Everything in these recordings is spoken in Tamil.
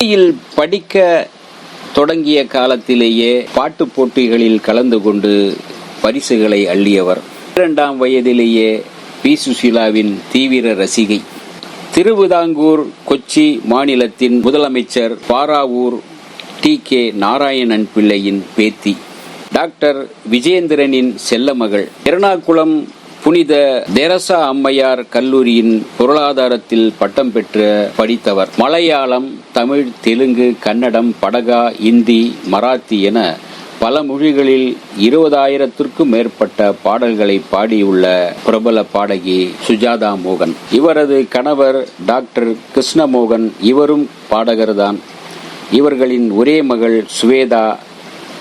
படிக்க தொடங்கிய காலத்திலேயே பாட்டு போட்டிகளில் கலந்து கொண்டு பரிசுகளை அள்ளியவர். 12ஆம் வயதிலேயே பி. சுசீலாவின் தீவிர ரசிகை. திருவிதாங்கூர் கொச்சி மாநிலத்தின் முதலமைச்சர் பாராவூர் டி.கே. நாராயணன் பிள்ளையின் பேத்தி. டாக்டர் விஜயேந்திரனின் செல்லமகள். எர்ணாகுளம் புனித தெரசா அம்மையார் கல்லூரியின் பொருளாதாரத்தில் பட்டம் பெற்று படித்தவர். மலையாளம், தமிழ், தெலுங்கு, கன்னடம், படகா, இந்தி, மராத்தி என பல மொழிகளில் 20,000க்கும் மேற்பட்ட பாடல்களை பாடியுள்ள பிரபல பாடகி சுஜாதா மோகன். இவரது கணவர் டாக்டர் கிருஷ்ணமோகன், இவரும் பாடகர்தான். இவர்களின் ஒரே மகள் சுவேதா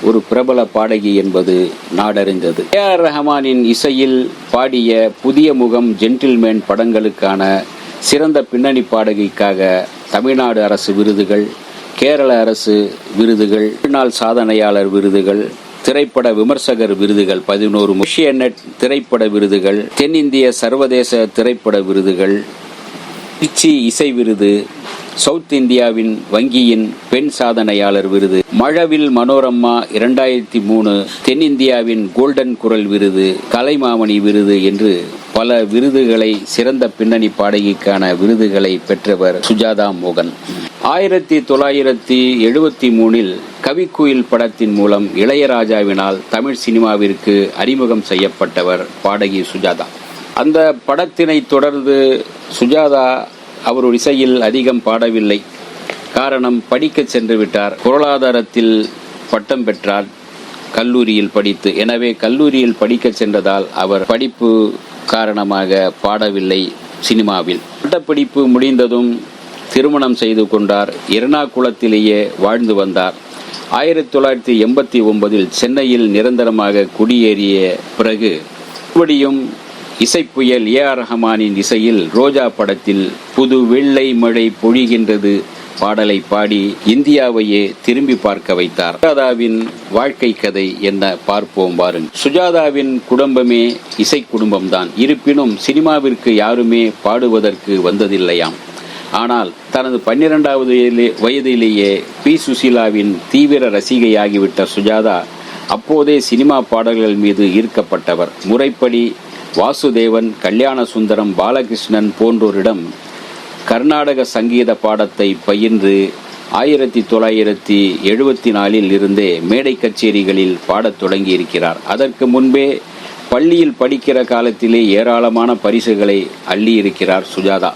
ஒரு பிரபல பாடகி என்பது நாடறிந்தது. ஏ.ஆர். ரஹ்மானின் இசையில் பாடிய புதிய முகம், ஜென்டில்மேன் படங்களுக்கான சிறந்த பின்னணி பாடகிக்காக தமிழ்நாடு அரசு விருதுகள், கேரள அரசு விருதுகள், நாள் சாதனையாளர் விருதுகள், திரைப்பட விமர்சகர் விருதுகள் 11, ஓஷியநெட் திரைப்பட விருதுகள், தென்னிந்திய சர்வதேச திரைப்பட விருதுகள், திருச்சி இசை விருது, சவுத் இந்தியாவின் வங்கியின் பெண் சாதனையாளர் விருது, மழவில் மனோரமா 2003, தென்னிந்தியாவின் கோல்டன் குரல் விருது, கலைமாமணி விருது என்று பல விருதுகளை, சிறந்த பின்னணி பாடகிக்கான விருதுகளை பெற்றவர் சுஜாதா மோகன். 1973 கவிக்குயில் படத்தின் மூலம் இளையராஜாவினால் தமிழ் சினிமாவிற்கு அறிமுகம் செய்யப்பட்டவர் பாடகி சுஜாதா. அந்த படத்தினை தொடர்ந்து சுஜாதா அவருடைய இசையில் அதிகம் பாடவில்லை. காரணம், படிக்க சென்று விட்டார். பொருளாதாரத்தில் பட்டம் பெற்றார் கல்லூரியில் படித்து. எனவே கல்லூரியில் படிக்க சென்றதால் அவர் படிப்பு காரணமாக பாடவில்லை சினிமாவில். பட்டப்படிப்பு முடிந்ததும் திருமணம் செய்து கொண்டார். எர்ணாகுளத்திலேயே வாழ்ந்து வந்தார். 1989 சென்னையில் நிரந்தரமாக குடியேறிய பிறகு மறுபடியும் இசைப்புயல் ஏ.ஆர். ரஹ்மானின் இசையில் ரோஜா படத்தில் புது வெள்ளை மழை பொழிகின்றது பாடலை பாடி இந்தியாவையே திரும்பி பார்க்க வைத்தார். சுஜாதாவின் வாழ்க்கை கதை என்ன பார்ப்போம் வாருங்கள். சுஜாதாவின் குடும்பமே இசை குடும்பம்தான். இருப்பினும் சினிமாவிற்கு யாருமே பாடுவதற்கு வந்ததில்லையாம். ஆனால் தனது 12வது வயதிலேயே பி. சுசீலாவின் தீவிர ரசிகையாகிவிட்ட சுஜாதா அப்போதே சினிமா பாடல்கள் மீது ஈர்க்கப்பட்டவர். முறைப்படி வாசுதேவன், கல்யாண சுந்தரம், பாலகிருஷ்ணன் போன்றோரிடம் கர்நாடக சங்கீத பாடத்தை பயின்று 1974 இருந்தே மேடை கச்சேரிகளில் பாடத் தொடங்கி இருக்கிறார். அதற்கு முன்பே பள்ளியில் படிக்கிற காலத்திலே ஏராளமான பரிசுகளை அள்ளி இருக்கிறார் சுஜாதா.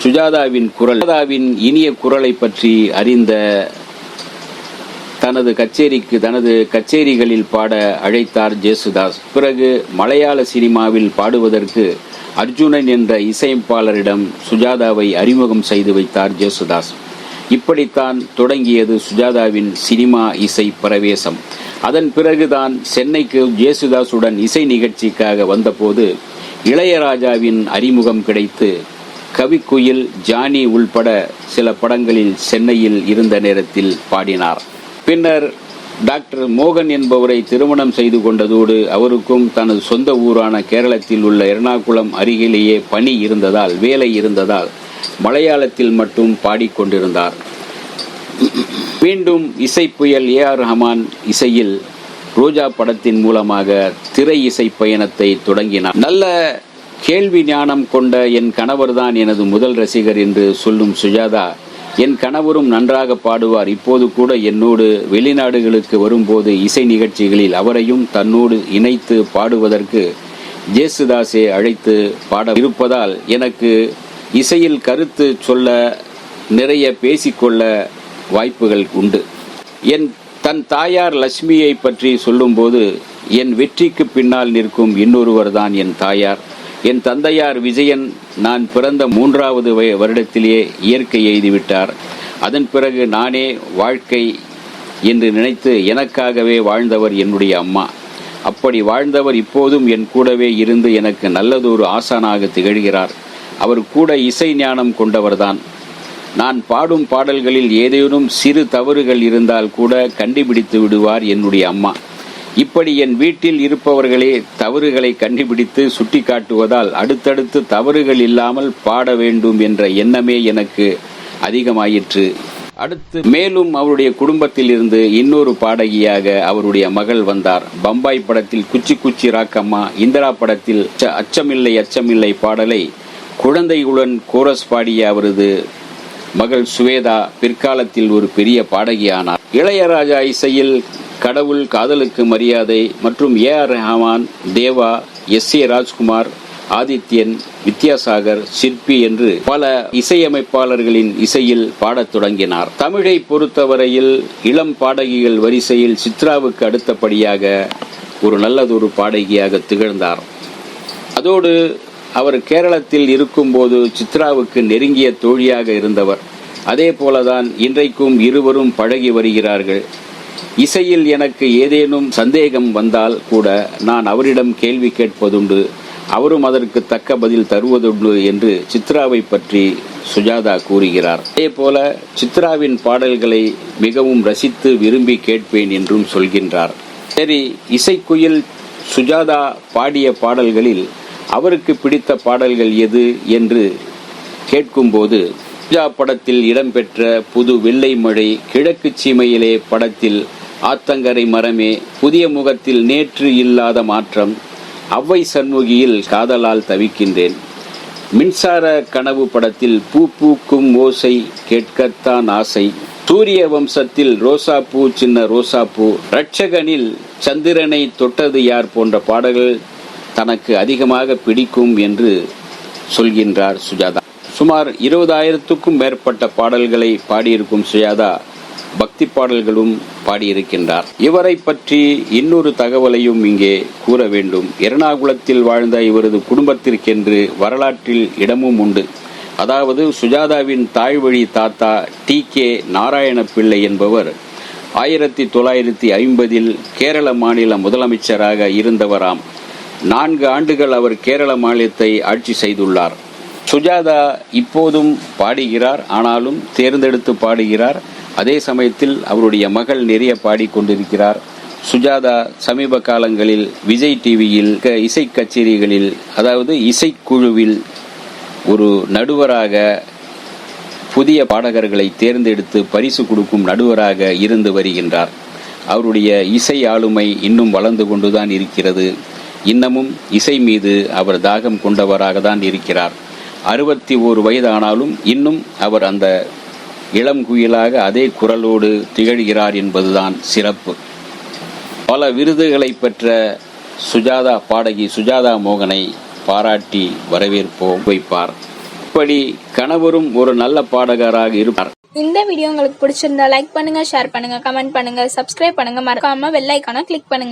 சுஜாதாவின் இனிய குரலை பற்றி அறிந்த தனது கச்சேரிகளில் பாட அழைத்தார் ஜேசுதாஸ். பிறகு மலையாள சினிமாவில் பாடுவதற்கு அர்ஜுனன் என்ற இசையமைப்பாளரிடம் சுஜாதாவை அறிமுகம் செய்து வைத்தார் ஜேசுதாஸ். இப்படித்தான் தொடங்கியது சுஜாதாவின் சினிமா இசை பிரவேசம். அதன் பிறகுதான் சென்னைக்கு ஜேசுதாசுடன் இசை நிகழ்ச்சிக்காக வந்தபோது இளையராஜாவின் அறிமுகம் கிடைத்து கவிக்குயில், ஜானி உள்பட சில படங்களில் சென்னையில் இருந்த நேரத்தில் பாடினார். பின்னர் டாக்டர் மோகன் என்பவரை திருமணம் செய்து கொண்டதோடு அவருக்கும் தனது சொந்த ஊரான கேரளத்தில் உள்ள எர்ணாகுளம் அருகிலேயே வேலை இருந்ததால் மலையாளத்தில் மட்டும் பாடிக்கொண்டிருந்தார். மீண்டும் இசை புயல் ஏ.ஆர். ரஹ்மான் இசையில் ரோஜா படத்தின் மூலமாக திரை இசை பயணத்தை தொடங்கினார். நல்ல கேள்வி ஞானம் கொண்ட என் கணவர்தான் எனது முதல் ரசிகர் என்று சொல்லும் சுஜாதா, என் கணவரும் நன்றாக பாடுவார். இப்போது கூட என்னோடு வெளிநாடுகளுக்கு வரும்போது இசை நிகழ்ச்சிகளில் அவரையும் தன்னோடு இணைத்து பாடுவதற்கு ஜேசுதாஸை அழைத்து பாட இருப்பதால் எனக்கு இசையில் கருத்து சொல்ல, நிறைய பேசிக்கொள்ள வாய்ப்புகள் உண்டு. தன் தாயார் லட்சுமியை பற்றி சொல்லும்போது, என் வெற்றிக்கு பின்னால் நிற்கும் இன்னொருவர் தான் என் தாயார். என் தந்தையார் விஜயன் நான் பிறந்த 3வது வருடத்திலேயே இயற்கை எய்துவிட்டார். அதன் பிறகு நானே வாழ்க்கை என்று நினைத்து எனக்காகவே வாழ்ந்தவர் என்னுடைய அம்மா. அப்படி வாழ்ந்தவர் இப்போதும் என் கூடவே இருந்து எனக்கு நல்லதொரு ஆசானாக திகழ்கிறார். அவர் கூட இசை ஞானம் கொண்டவர்தான். நான் பாடும் பாடல்களில் ஏதேனும் சிறு தவறுகள் இருந்தால் கூட கண்டுபிடித்து விடுவார் என்னுடைய அம்மா. இப்படி என் வீட்டில் இருப்பவர்களே தவறுகளை கண்டுபிடித்து சுட்டி காட்டுவதால் அடுத்தடுத்து தவறுகள் இல்லாமல் பாட வேண்டும் என்ற எண்ணமே எனக்கு அதிகமாயிற்று. அடுத்து மேலும் அவருடைய குடும்பத்தில் இருந்து இன்னொரு பாடகியாக அவருடைய மகள் வந்தார். பம்பாய் படத்தில் குச்சி குச்சி ராக்கம்மா, இந்திரா படத்தில் அச்சமில்லை அச்சமில்லை பாடலை குழந்தைகளுடன் கோரஸ் பாடிய அவரது மகள் சுவேதா பிற்காலத்தில் ஒரு பெரிய பாடகியானார். இளையராஜா இசையில் கடவுள், காதலுக்கு மரியாதை மற்றும் A.R. ரஹ்மான், தேவா, S.A. ராஜ்குமார், ஆதித்யன், வித்யாசாகர், சிற்பி என்று பல இசையமைப்பாளர்களின் இசையில் பாடத் தொடங்கினார். தமிழை பொறுத்தவரையில் இளம் பாடகிகள் வரிசையில் சித்ராவுக்கு அடுத்தபடியாக ஒரு நல்லதொரு பாடகியாக திகழ்ந்தார். அதோடு அவர் கேரளத்தில் இருக்கும்போது சித்ராவுக்கு நெருங்கிய தோழியாக இருந்தவர். அதே போலதான் இன்றைக்கும் இருவரும் பழகி வருகிறார்கள். இசையில் எனக்கு ஏதேனும் சந்தேகம் வந்தால் கூட நான் அவரிடம் கேள்வி கேட்பதுண்டு, அவரும் அதற்கு தக்க பதில் தருவதுண்டு என்று சித்ராவை பற்றி சுஜாதா கூறுகிறார். அதே போல சித்ராவின் பாடல்களை மிகவும் ரசித்து விரும்பி கேட்பேன் என்றும் சொல்கின்றார். சரி, இசைக்குயில் சுஜாதா பாடிய பாடல்களில் அவருக்கு பிடித்த பாடல்கள் எது என்று கேட்கும்போது, ரோஜா படத்தில் இடம்பெற்ற புது வெள்ளை மழை, கிழக்கு சீமையிலே படத்தில் ஆத்தங்கரை மரமே, புதிய முகத்தில் நேற்று இல்லாத மாற்றம், அவ்வை சண்முகியில் காதலால் தவிக்கின்றேன், மின்சார கனவு படத்தில் பூ பூக்கும் ஓசை கேட்கத்தான் ஆசை, சூரிய வம்சத்தில் ரோசா பூ சின்ன ரோசா பூ, ரட்சகனில் சந்திரனை தொட்டது யார் போன்ற பாடல்கள் தனக்கு அதிகமாக பிடிக்கும் என்று சொல்கின்றார் சுஜாதா. சுமார் 20,000க்கும் மேற்பட்ட பாடல்களை பாடியிருக்கும் சுஜாதா பக்தி பாடல்களும் பாடியிருக்கின்றார். இவரை பற்றி இன்னொரு தகவலையும் இங்கே கூற வேண்டும். எர்ணாகுளத்தில் வாழ்ந்த இவரது குடும்பத்திற்கென்று வரலாற்றில் இடமும் உண்டு. அதாவது சுஜாதாவின் தாய்வழி தாத்தா T.K. நாராயண பிள்ளை என்பவர் 1950 கேரள மாநில முதலமைச்சராக இருந்தவராம். 4 ஆண்டுகள் அவர் கேரள மாநிலத்தை ஆட்சி செய்துள்ளார். சுஜாதா இப்போதும் பாடுகிறார், ஆனாலும் தேர்ந்தெடுத்து பாடுகிறார். அதே சமயத்தில் அவருடைய மகள் நிறைய பாடிக்கொண்டிருக்கிறார். சுஜாதா சமீப காலங்களில் விஜய் டிவியில் இசை கச்சேரிகளில், அதாவது இசைக்குழுவில் ஒரு நடுவராக, புதிய பாடகர்களை தேர்ந்தெடுத்து பரிசு கொடுக்கும் நடுவராக இருந்து வருகின்றார். அவருடைய இசை ஆளுமை இன்னும் வளர்ந்து கொண்டுதான் இருக்கிறது. இன்னமும் இசை மீது அவர் தாகம் கொண்டவராக தான் இருக்கிறார். 61 வயது ஆனாலும் இன்னும் அவர் அந்த இளம் குயிலாக அதே குரலோடு திகழ்கிறார் என்பதுதான் சிறப்பு. பல விருதுகளை பெற்ற சுஜாதா பாடகி சுஜாதா மோகனை பாராட்டி வரவேற்போம் வைப்பார். இப்படி கணவரும் ஒரு நல்ல பாடகராக இருப்பார். இந்த வீடியோ உங்களுக்கு பிடிச்சிருந்தா லைக் பண்ணுங்க, ஷேர் பண்ணுங்க, கமெண்ட் பண்ணுங்க, சப்ஸ்கிரைப் பண்ணுங்க, மறக்காம பெல் ஐகானை கிளிக் பண்ணுங்க.